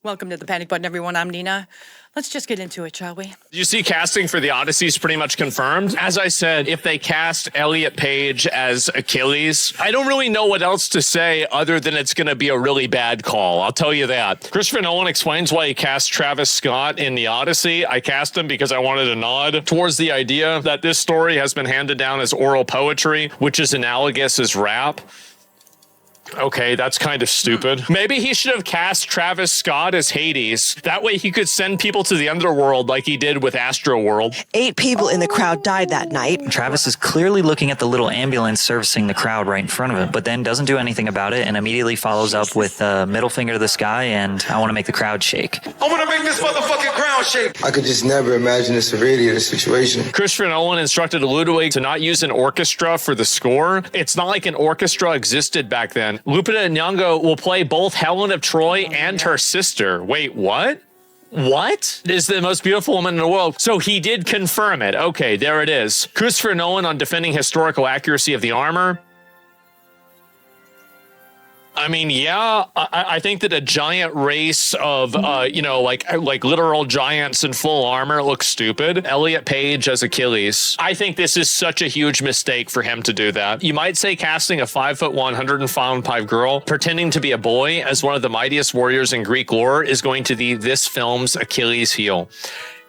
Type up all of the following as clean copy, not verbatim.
Welcome to the Panic Button, everyone. I'm Nina. Let's just get into it, shall we? You see, casting for the Odyssey is pretty much confirmed. As I said, if they cast Elliot Page as Achilles, I don't really know what else to say other than it's going to be a really bad call. I'll tell you that. Christopher Nolan explains why he cast Travis Scott in the Odyssey. I cast him because I wanted a nod towards the idea that this story has been handed down as oral poetry, which is analogous as rap. Okay, that's kind of stupid. Maybe he should have cast Travis Scott as Hades. That way he could send people to the underworld like he did with Astroworld. 8 people in the crowd died that night. Travis is clearly looking at the little ambulance servicing the crowd right in front of him, but then doesn't do anything about it and immediately follows up with a middle finger to the sky and I want to make the crowd shake. I want to make this motherfucking crowd shake. I could just never imagine the severity of the situation. Christopher Nolan instructed Ludwig to not use an orchestra for the score. It's not like an orchestra existed back then. Lupita Nyong'o will play both Helen of Troy and her sister. Wait, what? What? Is the most beautiful woman in the world. So he did confirm it. Okay, there it is. Christopher Nolan on defending historical accuracy of the armor. I mean, yeah, I think that a giant race of, like literal giants in full armor looks stupid. Elliot Page as Achilles. I think this is such a huge mistake for him to do that. You might say casting a 5'1", 105 girl pretending to be a boy as one of the mightiest warriors in Greek lore is going to be this film's Achilles heel.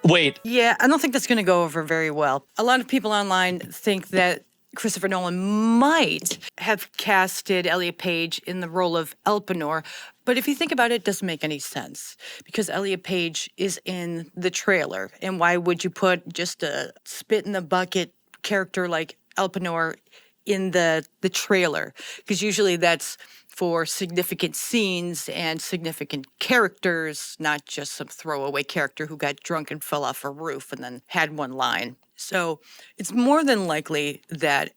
Wait. Yeah, I don't think that's going to go over very well. A lot of people online think that Christopher Nolan might have casted Elliot Page in the role of Elpenor, but if you think about it, it doesn't make any sense because Elliot Page is in the trailer. And why would you put just a spit in the bucket character like Elpenor in the trailer? Because usually that's for significant scenes and significant characters, not just some throwaway character who got drunk and fell off a roof and then had one line. So it's more than likely that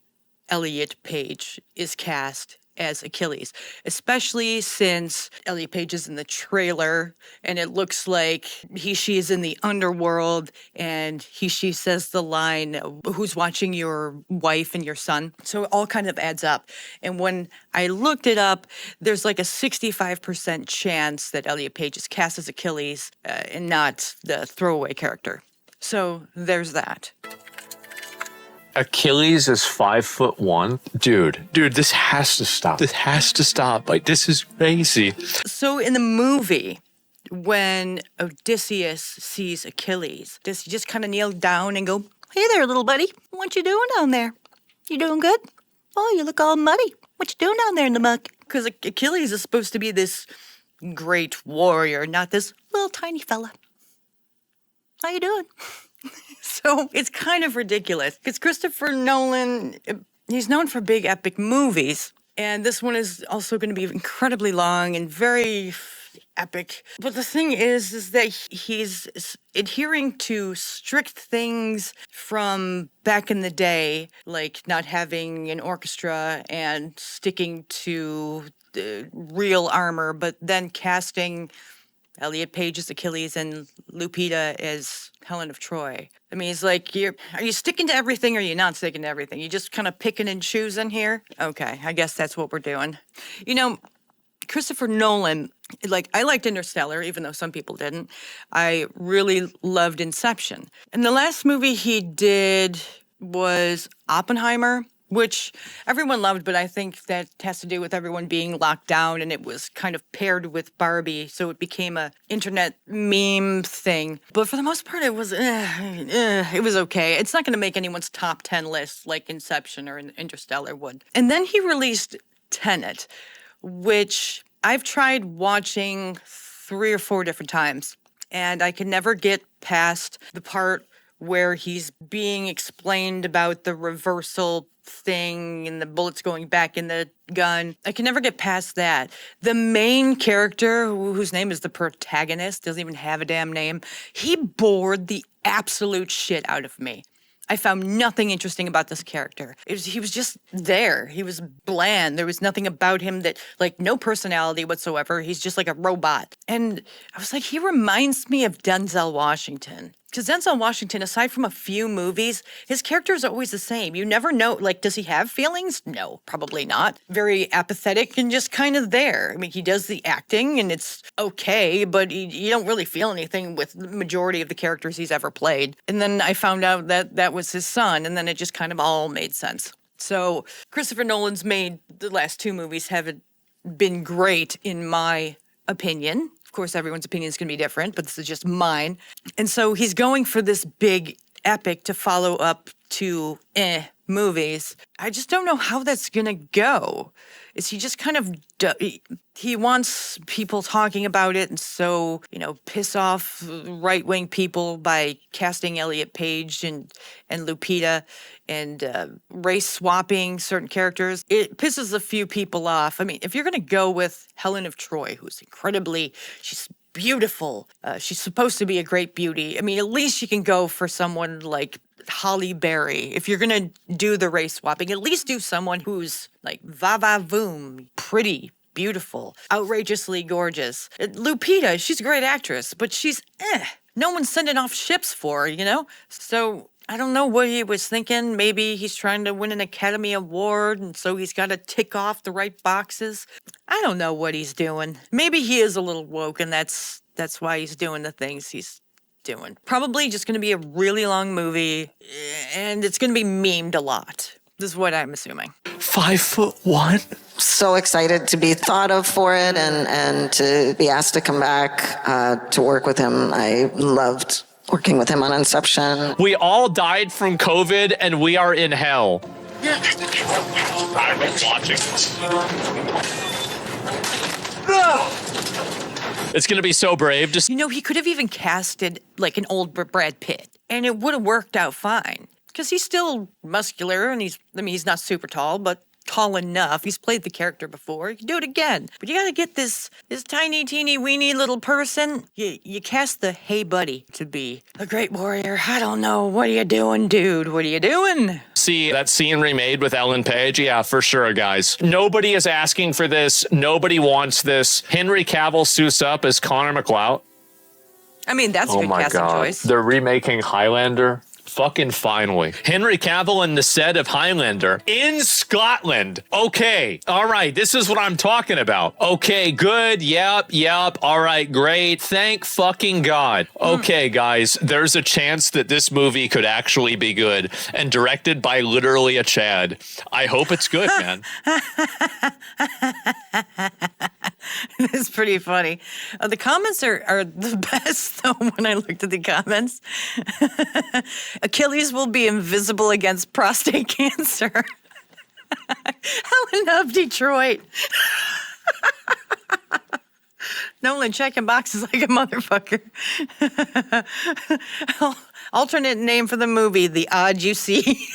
Elliot Page is cast as Achilles, especially since Elliot Page is in the trailer and it looks like she is in the underworld and she says the line, "Who's watching your wife and your son?" So it all kind of adds up. And when I looked it up, there's like a 65% chance that Elliot Page is cast as Achilles and not the throwaway character. So there's that. Achilles is 5'1". Dude, this has to stop. This has to stop. Like, this is crazy. So in the movie, when Odysseus sees Achilles, does he just kind of kneel down and go, "Hey there, little buddy. What you doing down there? You doing good? Oh, you look all muddy. What you doing down there in the muck?" Because Achilles is supposed to be this great warrior, not this little tiny fella. How you doing? So it's kind of ridiculous because Christopher Nolan, he's known for big epic movies. And this one is also going to be incredibly long and very epic. But the thing is that he's adhering to strict things from back in the day, like not having an orchestra and sticking to the real armor, but then casting Elliot Page as Achilles and Lupita as Helen of Troy. I mean, it's like, are you sticking to everything or are you not sticking to everything? You just kind of picking and choosing here? Okay, I guess that's what we're doing. You know, Christopher Nolan, I liked Interstellar, even though some people didn't. I really loved Inception. And the last movie he did was Oppenheimer, which everyone loved, but I think that has to do with everyone being locked down and it was kind of paired with Barbie, so it became a internet meme thing. But for the most part, it was okay. It's not going to make anyone's top 10 list like Inception or Interstellar would. And then he released Tenet, which I've tried watching 3 or 4 different times, and I can never get past the part where he's being explained about the reversal thing and the bullets going back in the gun. I can never get past that. The main character, whose name is the protagonist, doesn't even have a damn name, he bored the absolute shit out of me. I found nothing interesting about this character. He was just there. He was bland. There was nothing about him that, no personality whatsoever. He's just like a robot. And I was like, he reminds me of Denzel Washington. Because Denzel Washington, aside from a few movies, his character is always the same. You never know, like, does he have feelings? No, probably not. Very apathetic and just kind of there. I mean, he does the acting and it's okay, but you don't really feel anything with the majority of the characters he's ever played. And then I found out that that was his son, and then it just kind of all made sense. So Christopher Nolan's made the last two movies haven't been great in my opinion. Of course, everyone's opinion is going to be different, but this is just mine. And so he's going for this big epic to follow up to movies. I just don't know how that's going to go. Is he just kind of, he wants people talking about it and so, piss off right-wing people by casting Elliot Page and Lupita and race swapping certain characters. It pisses a few people off. I mean, if you're going to go with Helen of Troy, who's she's beautiful. She's supposed to be a great beauty. I mean, at least you can go for someone like Halle Berry. If you're going to do the race swapping, at least do someone who's like va-va-voom, pretty, beautiful, outrageously gorgeous. Lupita, she's a great actress, but she's no one's sending off ships for her, So I don't know what he was thinking. Maybe he's trying to win an Academy Award, and so he's got to tick off the right boxes. I don't know what he's doing. Maybe he is a little woke, and that's why he's doing the things he's doing. Probably just going to be a really long movie, and it's going to be memed a lot. This is what I'm assuming. 5'1"? So excited to be thought of for it and to be asked to come back to work with him. I loved working with him on Inception. We all died from COVID and we are in hell. I was watching this. It's going to be so brave. He could have even casted like an old Brad Pitt, and it would have worked out fine. Because he's still muscular, and he's not super tall, but tall enough. He's played the character before. You can do it again. But you got to get this tiny, teeny, weeny little person. You cast the hey buddy to be a great warrior. I don't know. What are you doing, dude? What are you doing? See that scene remade with Ellen Page? Yeah, for sure, guys. Nobody is asking for this. Nobody wants this. Henry Cavill suits up as Connor McLeod. I mean, that's a good casting choice. They're remaking Highlander. Fucking finally. Henry Cavill in the set of Highlander in Scotland. Okay. All right. This is what I'm talking about. Okay. Good. Yep. All right. Great. Thank fucking God. Okay, guys. There's a chance that this movie could actually be good and directed by literally a Chad. I hope it's good, man. It's pretty funny. The comments are the best, though, when I looked at the comments. Achilles will be invisible against prostate cancer. Helen of Detroit. Nolan checking boxes like a motherfucker. Alternate name for the movie, The Odd You See.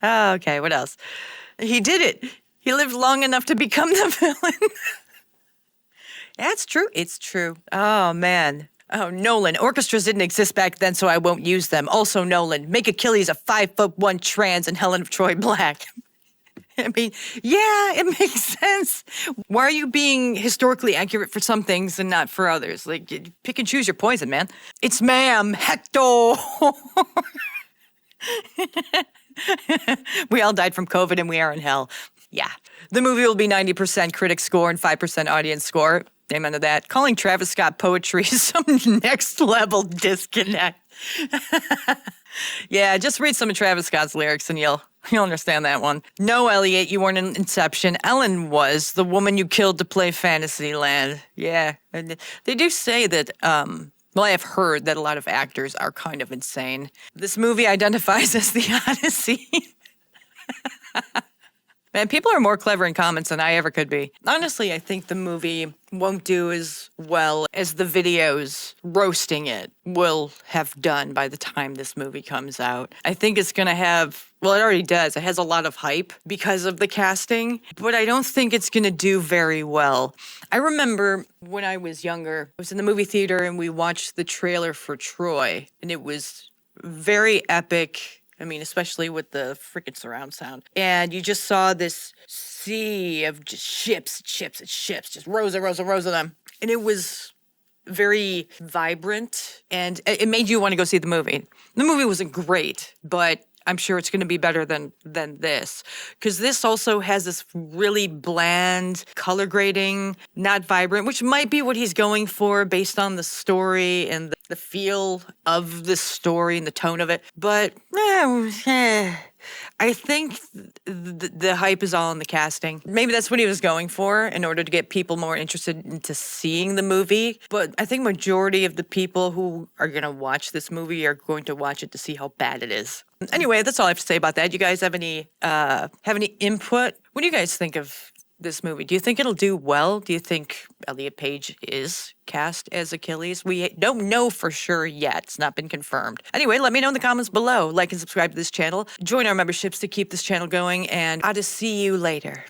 Okay, what else? He did it. He lived long enough to become the villain. That's true. It's true. Oh, man. Oh, Nolan. Orchestras didn't exist back then, so I won't use them. Also, Nolan. Make Achilles a 5'1" trans and Helen of Troy black. I mean, yeah, it makes sense. Why are you being historically accurate for some things and not for others? Like, pick and choose your poison, man. It's ma'am, Hector. We all died from COVID and we are in hell. Yeah. The movie will be 90% critic score and 5% audience score. Amen to that. Calling Travis Scott poetry is some next level disconnect. Yeah, just read some of Travis Scott's lyrics and you'll understand that one. No, Elliot, you weren't in Inception. Ellen was the woman you killed to play Fantasyland. Yeah. And they do say that, well, I have heard that a lot of actors are kind of insane. This movie identifies as the Odyssey. Man, people are more clever in comments than I ever could be. Honestly, I think the movie won't do as well as the videos roasting it will have done by the time this movie comes out. I think it's going to have, well, it already does. It has a lot of hype because of the casting, but I don't think it's going to do very well. I remember when I was younger, I was in the movie theater and we watched the trailer for Troy, and it was very epic. I mean, especially with the freaking surround sound. And you just saw this sea of just ships, just rows of them. And it was very vibrant, and it made you want to go see the movie. The movie wasn't great, but I'm sure it's going to be better than this, because this also has this really bland color grading, not vibrant, which might be what he's going for based on the story and the feel of the story and the tone of it. But I think the hype is all in the casting. Maybe that's what he was going for in order to get people more interested into seeing the movie. But I think majority of the people who are going to watch this movie are going to watch it to see how bad it is. Anyway, that's all I have to say about that. You guys have any input? What do you guys think of this movie? Do you think it'll do well? Do you think Elliot Page is cast as Achilles? We don't know for sure yet. It's not been confirmed. Anyway, let me know in the comments below. Like and subscribe to this channel. Join our memberships to keep this channel going, and I'll just see you later.